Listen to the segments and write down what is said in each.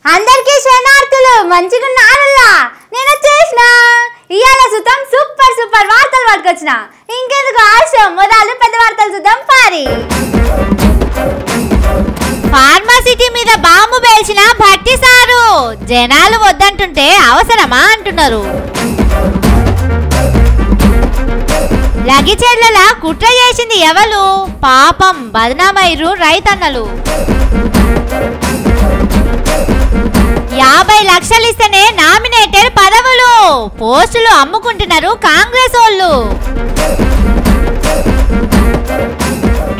అందరికీ శనార్థులు మంచిగా నారల్లా నేను వచ్చేసిన ఇయాల సుతం సూపర్ వార్తలు పట్టుకొచ్చిన ఇంకెందుకు ఆలస్యం మొదలు పెద్ద వార్తలు చూద్దాం పారి ఫార్మాసిటీ మీద బాంబు పేల్చిన భట్టి సారు జనాలు వద్దంటుంటే అవసరమా అంటున్నారు లగిచెర్లల కుట్ర చేసింది ఎవరు పాపం బదనామైరు రైతన్నలు 50 లక్షలు ఇస్తేనే నామినేటెడ్ పదవులు పోస్టులు అమ్ముకుంటున్నారు కాంగ్రెస్ వాళ్ళు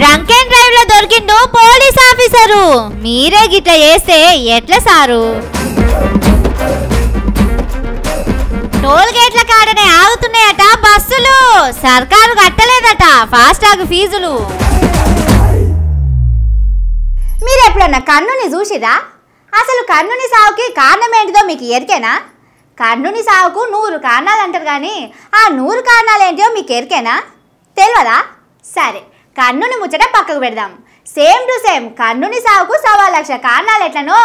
డ్రంక్ అండ్ డ్రైవ్ లో దొరికిండు పోలీస్ ఆఫీసరు మీరే గిట్ల చేస్తే ఎట్లా సారు టోల్ గేట్ల కాడనే ఆగుతున్నాయట బస్సులు సర్కారు కట్టలేదట ఫాస్టాగ్ ఫీజులు మీరు ఎప్పుడన్నా కన్నుని చూసిరా అసలు కన్నుని సావుకి కారణం ఏంటిదో మీకు ఎరికేనా కన్నుని సావుకు 100 కారణాలు అంటారు కానీ ఆ 100 కారణాలు ఏంటో మీకు ఎరికేనా తెలియదా సరే కన్నుని ముచ్చట పక్కకు పెడదాం సేమ్ టు సేమ్ కన్నుని సావుకు 1.25 లక్ష కారణాలు ఎట్లనో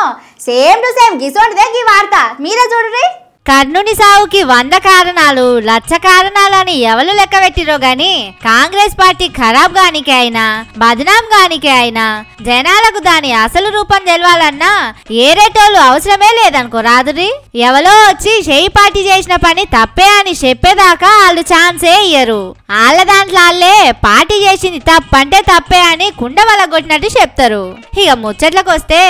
సేమ్ టు సేమ్ గిసోంటిదే ఈ వార్త మీరే చూడండి కర్ణుని సావుకి 100 కారణాలు లక్ష కారణాలని ఎవరు లెక్క పెట్టిరో గాని కాంగ్రెస్ పార్టీ ఖరాబ్ గానికే అయినా బదనాం గానికే అయినా జనాలకు దాని అసలు రూపం తెలవాలన్నా ఏరేటోళ్ళు అవసరమే లేదనుకో రాదురి ఎవరో వచ్చి చేయి పార్టీ చేసిన పని తప్పే అని చెప్పేదాకా వాళ్ళు ఛాన్సే ఇయ్యరు వాళ్ళ దాంట్లో వాళ్ళే పార్టీ చేసింది తప్పంటే తప్పే అని కుండ వలగొట్టినట్టు చెప్తారు ఇక ముచ్చట్లకు వస్తే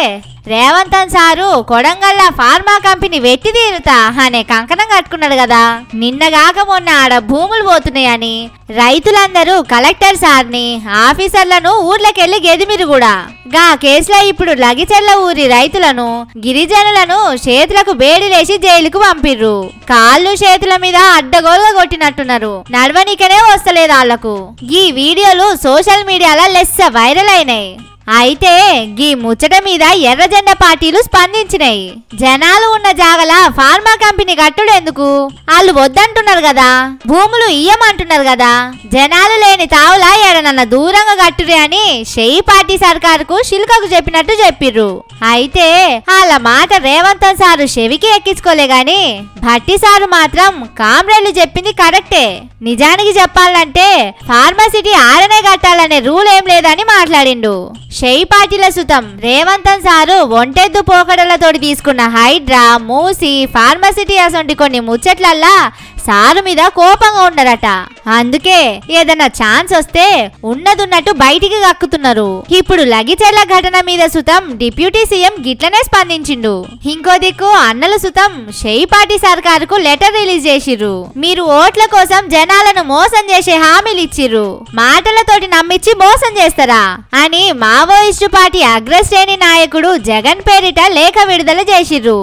రేవంతన్ సారు కొడంగల్ల ఫార్మా కంపెనీ వెట్టి తీరుతా అనే కంకణం కట్టుకున్నాడు కదా నిన్నగాక మొన్న ఆడ భూములు పోతున్నాయని రైతులందరూ కలెక్టర్ సార్ని ఆఫీసర్లను ఊర్లకెళ్లి గెదిమిరు కూడా గా కేసులో ఇప్పుడు లగిచెర్ల ఊరి రైతులను గిరిజనులను చేతులకు బేడిలేసి జైలుకు పంపిర్రు కాళ్ళు చేతుల మీద అడ్డగోలుగా కొట్టినట్టున్నారు నడవనికనే వస్తలేదు వాళ్లకు ఈ వీడియోలు సోషల్ మీడియాలో లెస్స వైరల్ అయినాయి అయితే గీ ముచ్చట మీద ఎర్రజెండా పార్టీలు స్పందించినాయి జనాలు ఉన్న జాగల ఫార్మా కంపెనీ కట్టుడు ఎందుకు వాళ్ళు వద్దంటున్నారు కదా భూములు ఇయ్యమంటున్నారు కదా జనాలు లేని తావులా ఎడనన్న దూరంగా కట్టురే అని షెయి పార్టీ సర్కారుకు శిల్కకు చెప్పినట్టు చెప్పిర్రు అయితే వాళ్ళ మాట రేవంతన్ సారు చెవికి ఎక్కించుకోలే గాని భట్టి సారు మాత్రం కామ్రేళ్లు చెప్పింది కరెక్టే నిజానికి చెప్పాలంటే ఫార్మసిటీ ఆడనే కట్టాలనే రూల్ ఏం లేదని మాట్లాడిండు షెయి పార్టీల సుతం రేవంతన్ సారు ఒంటెద్దు పోకడలతోటి తీసుకున్న హైడ్రా మూసి ఫార్మసిటీ అసొంటి కొన్ని ముచ్చట్లల్లా సారు మీద కోపంగా ఉన్నారట అందుకే ఏదన్నా ఛాన్స్ వస్తే ఉన్నదున్నట్టు బయటికి కక్కుతున్నారు ఇప్పుడు లగిచెర్ల ఘటన మీద సుతం డిప్యూటీ సీఎం గిట్లనే స్పందించిండు ఇంకో దిక్కు అన్నల సుతం షెయి పార్టీ సర్కారుకు లెటర్ రిలీజ్ చేసిర్రు మీరు ఓట్ల కోసం జనాలను మోసం చేసే హామీలు ఇచ్చిర్రు మాటలతోటి నమ్మించి మోసం చేస్తారా అని మావోయిస్టు పార్టీ అగ్రశ్రేణి నాయకుడు జగన్ పేరిట లేఖ విడుదల చేసిర్రు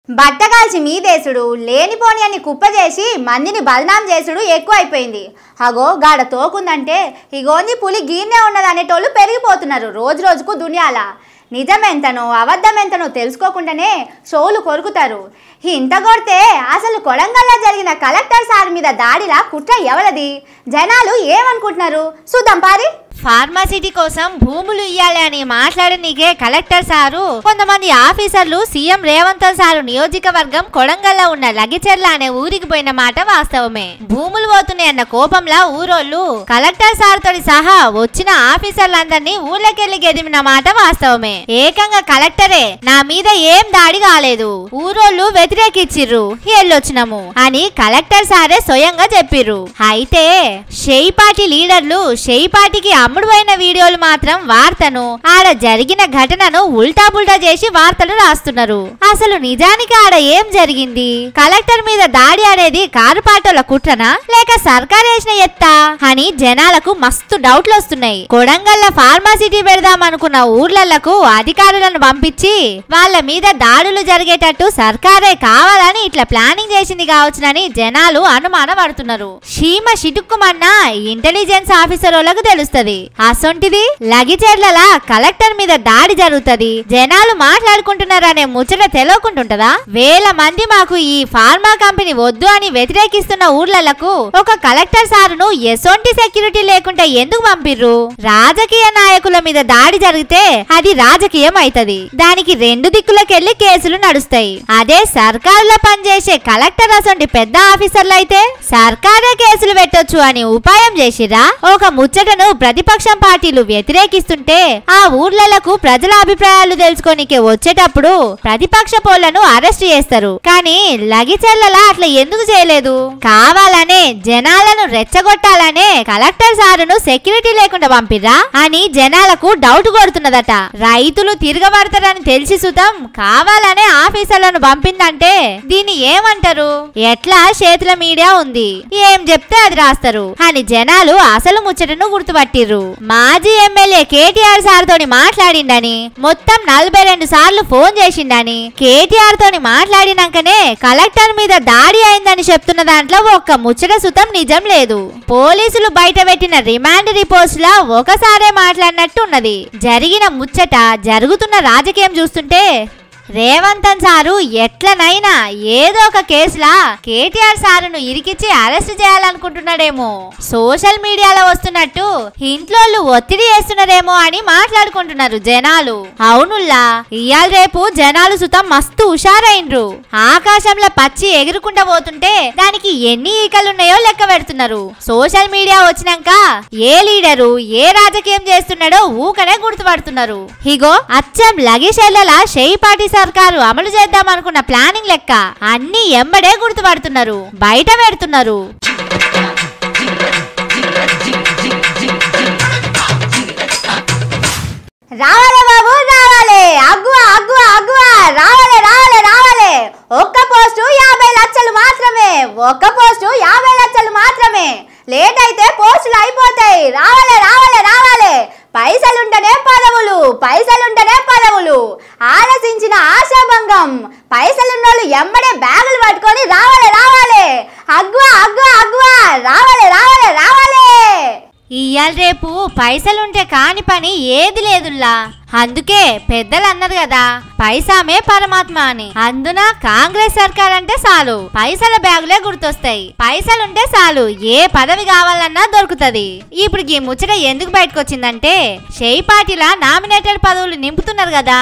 బట్టగాల్చి మీదేసుడు లేనిపోని అని కుప్ప చేసి మందిని బదనాం చేసుడు ఎక్కువ అయిపోయింది అగో గాడ తోకుందంటే ఇగోంది పులి గీర్నే ఉన్నది అనేటోళ్ళు పెరిగిపోతున్నారు రోజు రోజుకు దునియాల నిజమెంతనో అబద్ధమెంతనో తెలుసుకోకుండానే షోలు కొరుకుతారు ఇంత కొడితే అసలు కొడంగల్లో జరిగిన కలెక్టర్ సార్ మీద దాడిలా కుట్ర ఎవరది జనాలు ఏమనుకుంటున్నారు చూద్దాం పారి ఫార్మాసిటీ కోసం భూములు ఇయ్యాలి అని మాట్లాడనీకే కలెక్టర్ సారు కొంతమంది ఆఫీసర్లు సీఎం రేవంతన్ సారు నియోజకవర్గం కొడంగల్లో ఉన్న లగిచెర్ల అనే ఊరికి పోయిన మాట వాస్తవమే భూములు పోతున్నాయన్న కోపంలా ఊరోళ్ళు కలెక్టర్ సార్ తోటి సహా వచ్చిన ఆఫీసర్లందరినీ ఊర్లకెళ్లి గెదిమిన మాట వాస్తవమే ఏకంగా కలెక్టరే నా మీద ఏం దాడి కాలేదు ఊరోళ్ళు వ్యతిరేకిచ్చిర్రు ఎల్లొచ్చినాము అని కలెక్టర్ సారే స్వయంగా చెప్పిర్రు అయితే షెయి పార్టీ లీడర్లు షెయి పార్టీకి అమ్ముడుపోయిన వీడియోలు మాత్రం వార్తను ఆడ జరిగిన ఘటనను ఉల్టా పుల్టా చేసి వార్తలు రాస్తున్నారు అసలు నిజానికి ఆడ ఏం జరిగింది కలెక్టర్ మీద దాడి అనేది కారుపాటోల కుట్రనా లేక సర్కార్ వేసిన ఎత్తా అని జనాలకు మస్తు డౌట్లు వస్తున్నాయి కొడంగల్ల ఫార్మాసిటీ పెడదామనుకున్న ఊర్లకు అధికారులను పంపించి వాళ్ళ మీద దాడులు జరిగేటట్టు సర్కారే కావాలని ఇట్లా ప్లానింగ్ చేసింది కావచ్చునని జనాలు అనుమాన పడుతున్నారు సీమ చిటుక్కుమన్నా ఇంటెలిజెన్స్ ఆఫీసర్ వాళ్ళకు తెలుస్తుంది అసొంటిది లగిచెర్ల కలెక్టర్ మీద దాడి జరుగుతది, జనాలు మాట్లాడుకుంటున్నారనే ముచ్చట తెలియకుంటుంటదా? వేల మంది మాకు ఈ ఫార్మా కంపెనీ వద్దు అని వ్యతిరేకిస్తున్న ఊర్లకు ఒక కలెక్టర్ సారును ఎసొంటి సెక్యూరిటీ లేకుండా ఎందుకు పంపిర్రు? రాజకీయ నాయకుల మీద దాడి జరిగితే అది రాజకీయం అయితది, దానికి రెండు దిక్కులకెళ్లి కేసులు నడుస్తాయి. అదే సర్కారులో పనిచేసే కలెక్టర్ అసొంటి పెద్ద ఆఫీసర్లు అయితే సర్కారే కేసులు పెట్టొచ్చు అని ఉపాయం చేసిరా? ఒక ముచ్చటను ప్రతిపక్షం పార్టీలు వ్యతిరేకిస్తుంటే ఆ ఊర్లకు ప్రజల అభిప్రాయాలు తెలుసుకోనికే వచ్చేటప్పుడు ప్రతిపక్ష పోళ్లను అరెస్ట్ చేస్తారు. కానీ లగిచెర్ల అట్లా ఎందుకు చేయలేదు? కావాలనే జనాలను రెచ్చగొట్టాలనే కలెక్టర్ సారును సెక్యూరిటీ లేకుండా పంపిరా అని జనాలకు డౌట్ కొడుతున్నదట. రైతులు తిరగబడతారని తెలిసి సుతం కావాలనే ఆఫీసర్లను పంపిందంటే దీన్ని ఏమంటారు? ఎట్లా చేతుల మీడియా ఉంది, ఏం చెప్తే అది రాస్తారు అని జనాలు అసలు ముచ్చటను గుర్తుపట్టిర్రు. మాజీ ఎమ్మెల్యే కేటీఆర్ సార్ తోని మాట్లాడిండని, మొత్తం 42 సార్లు ఫోన్ చేసిండని, కేటీఆర్ తోని మాట్లాడినాకనే కలెక్టర్ మీద దాడి అయిందని చెప్తున్న దాంట్లో ఒక్క ముచ్చట సుతం నిజం లేదు. పోలీసులు బయట పెట్టిన రిమాండ్ రిపోర్ట్స్ లా ఒకసారే మాట్లాడినట్టు ఉన్నది. జరిగిన ముచ్చట, జరుగుతున్న రాజకీయం చూస్తుంటే రేవంతన్ సారు ఎట్లనైనా ఏదో ఒక కేసులా కేటీఆర్ సారును ఇరికిచ్చి అరెస్ట్ చేయాలనుకుంటున్నాడేమో. సోషల్ మీడియాలో వస్తున్నట్టు ఇంట్లో ఒత్తిడి చేస్తున్నారేమో అని మాట్లాడుకుంటున్నారు జనాలు. అవునుల్లా, ఇయాల రేపు జనాలు సుతం మస్తు హుషారైండ్రు. ఆకాశంలో పచ్చి ఎగురుకుంటా పోతుంటే దానికి ఎన్ని ఈకలున్నాయో లెక్క పెడుతున్నారు. సోషల్ మీడియా వచ్చినాక ఏ లీడరు ఏ రాజకీయం చేస్తున్నాడో ఊకనే గుర్తుపడుతున్నారు. ఇగో అచ్చం లగిచెర్ల షేయిపాటి సర్కారు అమలు చేద్దాం అనుకున్న ప్లానింగ్ లెక్క అన్ని ఎంబడే గుర్తుపడుతున్నారు, బయట పెడుతున్నారు. రావాలే బాబు రావాలే, అగ్గువ అగ్గువ అగ్గువ, రావాలే రావాలే రావాలే. ఒక్క పోస్టు 50 లక్షలు మాత్రమే, ఒక్క పోస్టు 50 లక్షలు మాత్రమే. లేట్ అయితే పోస్టులు అయిపోతాయి. రావాలే రావాలే రావాలే. పైసలుంటేనే పదవులు, పైసలుంటేనే పదవులు. ఆలోచించిన ఆశాభంగం. పైసలున్నోళ్ళు ఎంబడే బ్యాగులు పట్టుకొని రావాలే రావాలే. అగ్గువ అగ్గువ అగ్గువ, రావాలే రావాలే రావాలే. ఇయాల రేపు పైసలుంటే కాని పని ఏది లేదుల్లా. అందుకే పెద్దలు అన్నారు కదా, పైసామే పరమాత్మ అని. అందున కాంగ్రెస్ సర్కార్ అంటే చాలు పైసల బ్యాగులే గుర్తొస్తాయి. పైసలుంటే చాలు ఏ పదవి కావాలన్నా దొరుకుతది. ఇప్పుడు ఈ ముచ్చట ఎందుకు బయటకు వచ్చిందంటే షేయిపాటిలా నామినేటెడ్ పదవులు నింపుతున్నారు కదా,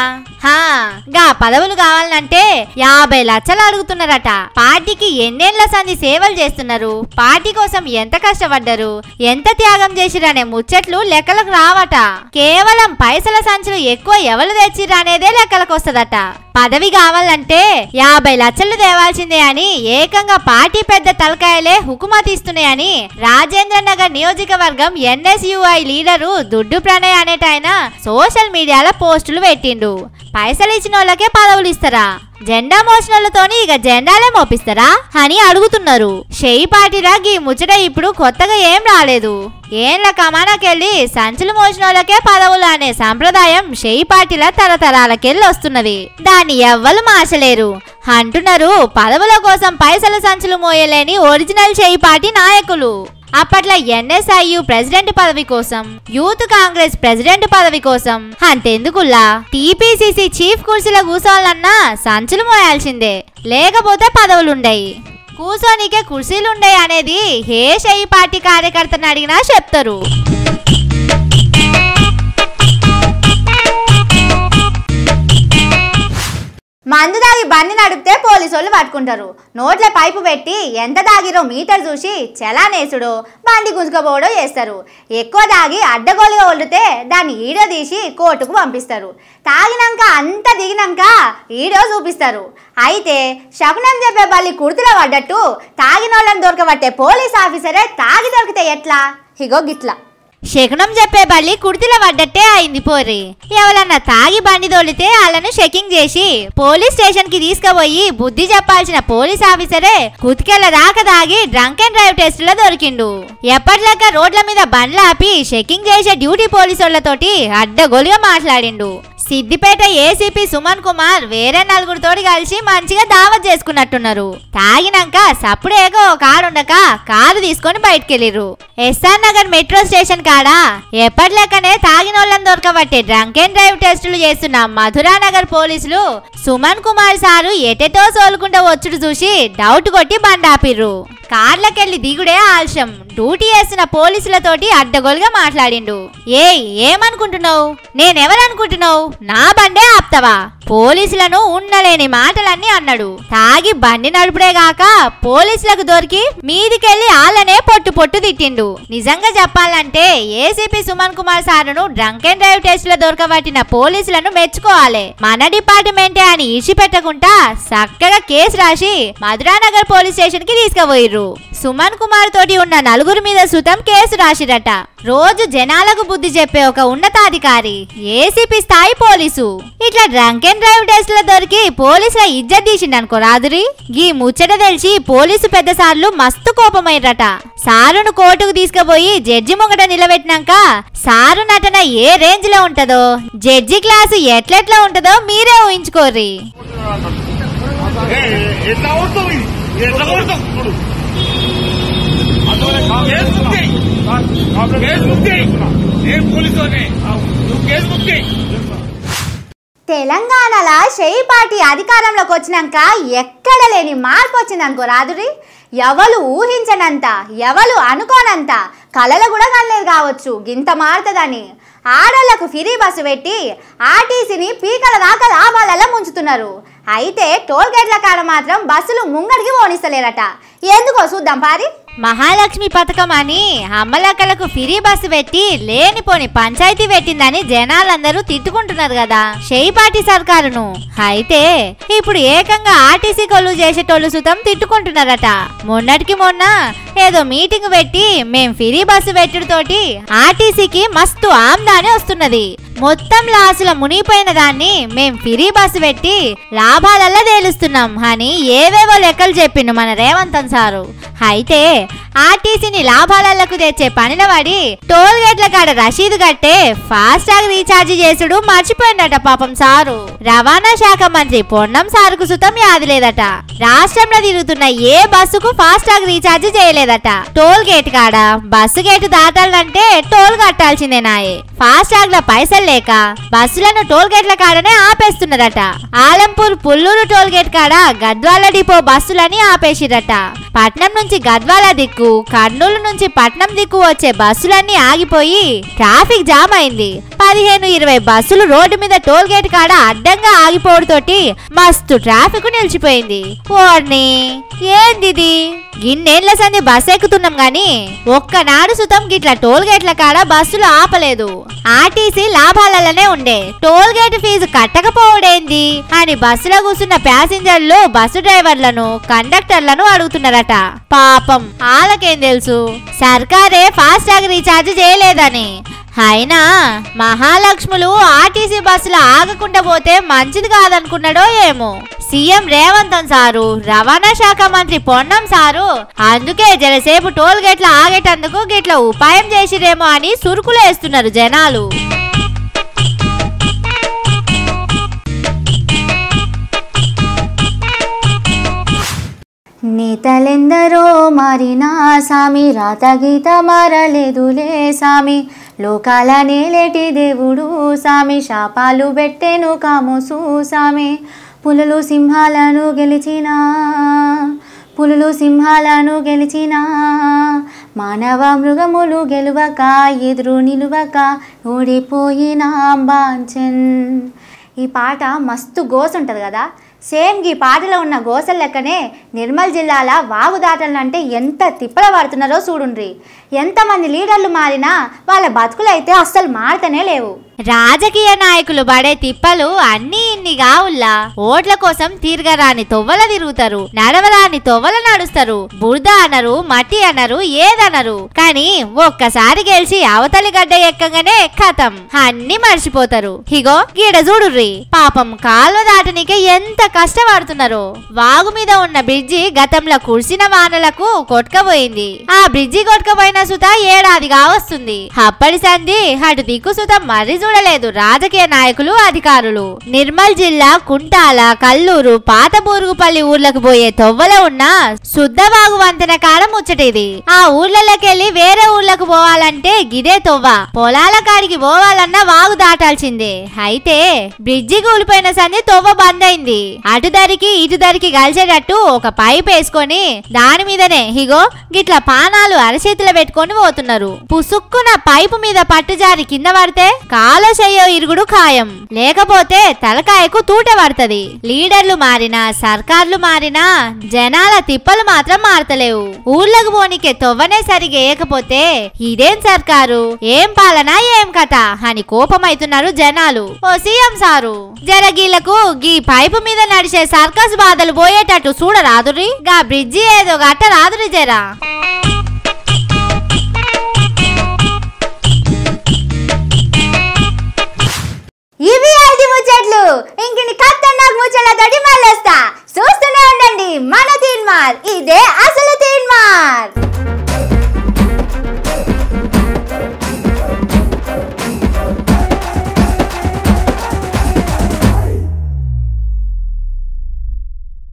గా పదవులు కావాలంటే 50 లక్షలు అడుగుతున్నారట. పార్టీకి ఎన్నేళ్ల సంధి సేవలు చేస్తున్నారు, పార్టీ కోసం ఎంత కష్టపడ్డారు, ఎంత త్యాగం చేసిరనే ముచ్చట్లు లెక్కలకు రావట. కేవలం పైసల సంచులు ఎక్కువ ఎవరు తెచ్చిర్రు అనేదే లెక్కలకు వస్తదట. పదవి కావాలంటే 50 లక్షలు తేవాల్సిందే అని ఏకంగా పార్టీ పెద్ద తలకాయలే హుకుమతి ఇస్తున్నాయని రాజేంద్ర నగర్ నియోజకవర్గం NSUI లీడరు దుడ్డు ప్రణయ్ అనేటాయన సోషల్ మీడియాలో పోస్టులు పెట్టిండు. పైసలు ఇచ్చిన వాళ్ళకే పదవులు ఇస్తారా, జెండా మోసినోళ్లతోని ఇక జెండాలే మోపిస్తారా అని అడుగుతున్నారు. షేయిపాటిలా ఈ ముచ్చట ఇప్పుడు కొత్తగా ఏం రాలేదు. ఏండ్ల కమానాకెళ్ళి సంచులు మోసినోళ్ళకే పదవులు అనే సంప్రదాయం షేయిపాటిలా తరతరాలకెళ్ళి వస్తున్నది. దాన్ని ఎవ్వరు మార్చలేరు అంటున్నారు పదవుల కోసం పైసల సంచులు మోయలేని ఒరిజినల్ షేయిపాటి నాయకులు. అప్పట్లో NSIU ప్రెసిడెంట్ పదవి కోసం, యూత్ కాంగ్రెస్ ప్రెసిడెంట్ పదవి కోసం, అంతెందుకుల్లా TPCC చీఫ్ కుర్చీలో కూర్చోవాలన్నా సంచులు మోయాల్సిందే, లేకపోతే పదవులుండయి. కూర్చోనికే కుర్చీలుండయి అనేది ఏ షేయిపాటి కార్యకర్తను అడిగినా చెప్తారు. మందు దాగి బండి నడిపితే పోలీసు వాళ్ళు పట్టుకుంటారు. నోట్ల పైపు పెట్టి ఎంత దాగిరో మీటర్ చూసి చలానేసుడో బండి గుంజుకపోవడో చేస్తారు. ఎక్కువ దాగి అడ్డగోలుగా వదిలితే దాన్ని ఈడో తీసి కోర్టుకు పంపిస్తారు. తాగినాక అంత దిగినాక ఈడో చూపిస్తారు. అయితే శకునం చెప్పే బల్లి కుర్తులో పడ్డట్టు తాగినోళ్ళని దొరకబట్టే పోలీస్ ఆఫీసరే తాగి దొరికితే ఎట్లా? ఇగో గిట్లా. శకునం చెప్పే బల్లి కుర్తిలో పడ్డట్టే అయింది పోరి. ఎవరన్నా తాగి బండి తోలితే వాళ్ళను చెకింగ్ చేసి పోలీస్ స్టేషన్ కి తీసుకుపోయి బుద్ధి చెప్పాల్సిన పోలీస్ ఆఫీసరే కుతికెళ్ళ దాకా తాగి డ్రంక్ అండ్ డ్రైవ్ టెస్ట్ లో దొరికిండు. ఎప్పటిలాగా రోడ్ల మీద బండ్లు ఆపి చెకింగ్ చేసే డ్యూటీ పోలీసు వాళ్ళతోటి అడ్డగోలుగా మాట్లాడిండు. సిద్దిపేట ఏసీపీ సుమన్ కుమార్ వేరే నలుగురితోటి కలిసి మంచిగా దావత్ చేసుకున్నట్టున్నారు. తాగినాక సప్పుడేగా ఒక కారుండక కారు తీసుకొని బయటకెళ్ళిర్రు. ఎస్ఆర్ నగర్ మెట్రో స్టేషన్ కాడ ఎప్పటిలెక్కనే తాగినోళ్ళని దొరకబట్టే డ్రంక్ అండ్ డ్రైవ్ టెస్టులు చేస్తున్న మధురానగర్ పోలీసులు సుమన్ కుమార్ సారు ఎటెటో సోలుకుంటూ వచ్చుడు చూసి డౌట్ కొట్టి బండాపిర్రు. కార్లకెళ్ళి దిగుడే ఆలస్యం. డ్యూటీ చేస్తున్న పోలీసులతోటి అడ్డగోలుగా మాట్లాడిండు. ఏమనుకుంటున్నావు? నేనెవరనుకుంటున్నావు? నా బండే ఆప్తావా? పోలీసులను ఉండలేని మాటలన్నీ అన్నాడు. తాగి బండి నడుపుడే గాక పోలీసులకు దొరికి మీదికెళ్లి ఆళ్ళనే పొట్టు పొట్టు తిట్టిండు. నిజంగా చెప్పాలంటే ఏసీపీ సుమన్ కుమార్ సారును డ్రంక్ అండ్ డ్రైవ్ టెస్టులో దొరకబట్టిన పోలీసులను మెచ్చుకోవాలి. మన డిపార్ట్మెంటే అని ఇచ్చిపెట్టకుండా చక్కగా కేసు రాసి మధురానగర్ పోలీస్ స్టేషన్ కి తీసుకుపోయిర్రు. సుమన్ కుమార్ తోటి ఉన్న నలుగురు మీద సుతం కేసు రాసిరట. రోజు జనాలకు బుద్ధి చెప్పే ఒక ఉన్నతాధికారి ఏసీపీ స్థాయి పోలీసు ఇట్లా డ్రంక్ అండ్ డ్రైవ్ టెస్టుల దొరికి పోలీసుల ఇజ్జత్ తీసిండనుకో రాదురి. గీ ముచ్చట తెలిసి పోలీసు పెద్ద సార్లు మస్తు కోపమైరట. సారును కోర్టుకు తీసుకుపోయి జడ్జి ముంగట నిలబెట్టినాక సారు నటన ఏ రేంజ్ లో ఉంటదో జడ్జి క్లాసు ఎట్లెట్లా ఉంటదో మీరే ఊహించుకోర్రి. తెలంగాణలో షెయి పార్టీ అధికారంలోకి వచ్చినాక ఎక్కడ లేని మార్పు వచ్చిందనుకో రాదురి. ఎవరు ఊహించనంత, ఎవరు అనుకోనంత కళలు కూడా కనలేదు కావచ్చు గింత మారుతుందని. ఆడోళ్లకు ఫ్రీ బస్సు పెట్టి ఆర్టీసీని పీకల దాకా లాభాలలో ముంచుతున్నారు. అయితే టోల్ గేట్ల కాడ మాత్రం బస్సులు ముంగడికి పోనిస్తలేరట. ఎందుకో చూద్దాం పారి. మహాలక్ష్మి పథకం అని అమ్మలక్కలకు ఫ్రీ బస్సు పెట్టి లేనిపోని పంచాయతీ పెట్టిందని జనాలందరూ తిట్టుకుంటున్నారు కదా షెయి పార్టీ సర్కారును. అయితే ఇప్పుడు ఏకంగా ఆర్టీసీ కొల్లు చేసేటోళ్ళు సుతం తిట్టుకుంటున్నారట. మొన్నటికి మొన్న ఏదో మీటింగ్ పెట్టి మేం ఫ్రీ బస్సు పెట్టుడుతోటి ఆర్టీసీకి మస్తు ఆమ్దాని వస్తున్నది, మొత్తం లాసుల మునిగిపోయిన దాన్ని మేం ఫ్రీ బస్సు పెట్టి లాభాలల్లా తేలుస్తున్నాం అని ఏవేవో లెక్కలు చెప్పిండు మన రేవంతన్ సారు. అయితే ఆర్టీసీని లాభాలకు తెచ్చే పనిన పడి టోల్ గేట్ల కాడ రసీదు కట్టే ఫాస్టాగ్ రీఛార్జ్ చేసుడు మర్చిపోయిందట పాపం సారు. రవాణా శాఖ మంత్రి పొన్నం సారుకు సుతం యాది లేదట. రాష్ట్రంలో తిరుగుతున్న ఏ బస్సుకు ఫాస్టాగ్ రీఛార్జ్ చేయలేదట. టోల్ గేట్ కాడ బస్సు గేటు దాటాలంటే టోల్ కట్టాల్సిందేనాయే. ఫాస్టాగ్ ల పైసలు లేక బస్సులను టోల్ గేట్ల కాడనే ఆపేస్తున్నారట. ఆలంపూర్ పుల్లూరు టోల్ గేట్ కాడ గద్వాల డిపో బస్సులని ఆపేసిరట. పట్నం నుంచి గద్వాల దిక్కు, కర్నూలు నుంచి పట్నం దిక్కు వచ్చే బస్సులన్నీ ఆగిపోయి ట్రాఫిక్ జామ్ అయింది. 15-20 బస్సులు రోడ్డు మీద టోల్ గేట్ కాడ అడ్డంగా ఆగిపోవడంతోటి మస్తు ట్రాఫిక్ నిలిచిపోయింది. ఓర్ని ఏందిది, గిన్నేళ్ల సంది బస్ ఎక్కుతున్నాం గాని ఒక్కనాడు సుతం గిట్ల టోల్ గేట్ల కాడ బస్సులు ఆపలేదు. ఆర్టీసీ లాభాలలోనే ఉండే టోల్ గేట్ ఫీజు కట్టకపోవడేంది అని బస్సులో కూర్చున్న ప్యాసింజర్లు బస్సు డ్రైవర్లను కండక్టర్లను అడుగుతున్నారట. పాపం వాళ్ళకేం తెలుసు సర్కారే ఫాస్టాగ్ రీఛార్జ్ చేయలేదని. అయినా మహాలక్ష్ములు ఆర్టీసీ బస్సులు ఆగకుండా పోతే మంచిది కాదనుకున్నాడో ఏమో సీఎం రేవంతన్ సారు, రవాణా శాఖ మంత్రి పొన్నం సారు. అందుకే జరసేపు టోల్ గేట్ల ఆగేటందుకు గిట్ల ఉపాయం చేసిరేమో అని సురుకులు వేస్తున్నారు జనాలు. నీతలెందరో మారినా సామి, రాత గీత మారలేదులే సామి, లోకాల నేలేటి దేవుడు సామి, శాపాలు పెట్టెను కామోసు సామి. పులులు సింహాలను గెలిచినా మానవ మృగములు గెలువక ఎదురు నిలువక ఓడిపోయినా బాంచెన్. ఈ పాట మస్తు గోస్ ఉంటుంది కదా. సేమ్ ఈ పాటలో ఉన్న గోసల లెక్కనే నిర్మల్ జిల్లాల వాగు దాటాలంటే ఎంత తిప్పల పడుతున్నారో చూడుండ్రి. ఎంతమంది లీడర్లు మారినా వాళ్ళ బతుకులైతే అస్సలు మారుతనే లేవు. రాజకీయ నాయకులు పడే తిప్పలు అన్ని ఇన్ని కావుల్లా. ఓట్ల కోసం తిరగరాని తొవ్వల తిరుగుతారు, నడవరాని తొవ్వల నడుస్తారు. బురద అనరు, మట్టి అనరు, ఏదనరు. కానీ ఒక్కసారి గెలిచి అవతలి గడ్డ ఎక్కగానే ఖతం అన్ని మర్చిపోతారు. ఇగో గీడ చూడుర్రి, పాపం కాల్వ దాటనికే ఎంత కష్టపడుతున్నారో. వాగు మీద ఉన్న బ్రిడ్జి గతంలో కురిసిన వానలకు కొట్టుకపోయింది. ఆ బ్రిడ్జి కొట్టుకపోయిన సుత ఏడాదిగా వస్తుంది. అప్పటి సంది అటు దిక్కు సుత మర్రి చూడలేదు రాజకీయ నాయకులు అధికారులు. నిర్మల్ జిల్లా కుంటాల, కల్లూరు, పాతబూరుగుపల్లి ఊర్లకు పోయే తొవ్వలో ఉన్న శుద్ధవాగు వంతెన కాడ ముచ్చటిది. ఆ ఊర్లకెళ్లి వేరే ఊర్లకు పోవాలంటే గిదే తొవ్వ. పొలాల కాడికి పోవాలన్నా వాగు దాటాల్సిందే. అయితే బ్రిడ్జి కూలిపోయిన సంది తొవ్వ బంద్ అయింది. అటు దరికి ఇటు దరికి కలిసేటట్టు ఒక పైప్ వేసుకొని దాని మీదనే హిగో గిట్ల పానాలు అరచేతులు పెట్టుకొని పోతున్నారు. పుసుక్కున పైపు మీద పట్టుజారి కింద పడితే కాలో చెయ్యో ఇరుగుడు ఖాయం. లేకపోతే తలకాయకు తూట పడుతుంది. లీడర్లు మారినా సర్కార్లు మారినా జనాల తిప్పలు మాత్రం మారతలేవు. ఊర్లకు పోనీకే తొవ్వనే సరిగా వేయకపోతే ఇదేం సర్కారు, ఏం పాలన, ఏం కథ అని కోపమైతున్నారు జనాలు. ఓ సీఎం సారు, జరగీలకు గీ పైపు మీద నడిచే సర్కస్ బాధలు పోయేటట్టు చూడరాదురి. గా బ్రిడ్జి ఏదో గట్ట రాదురి జరా.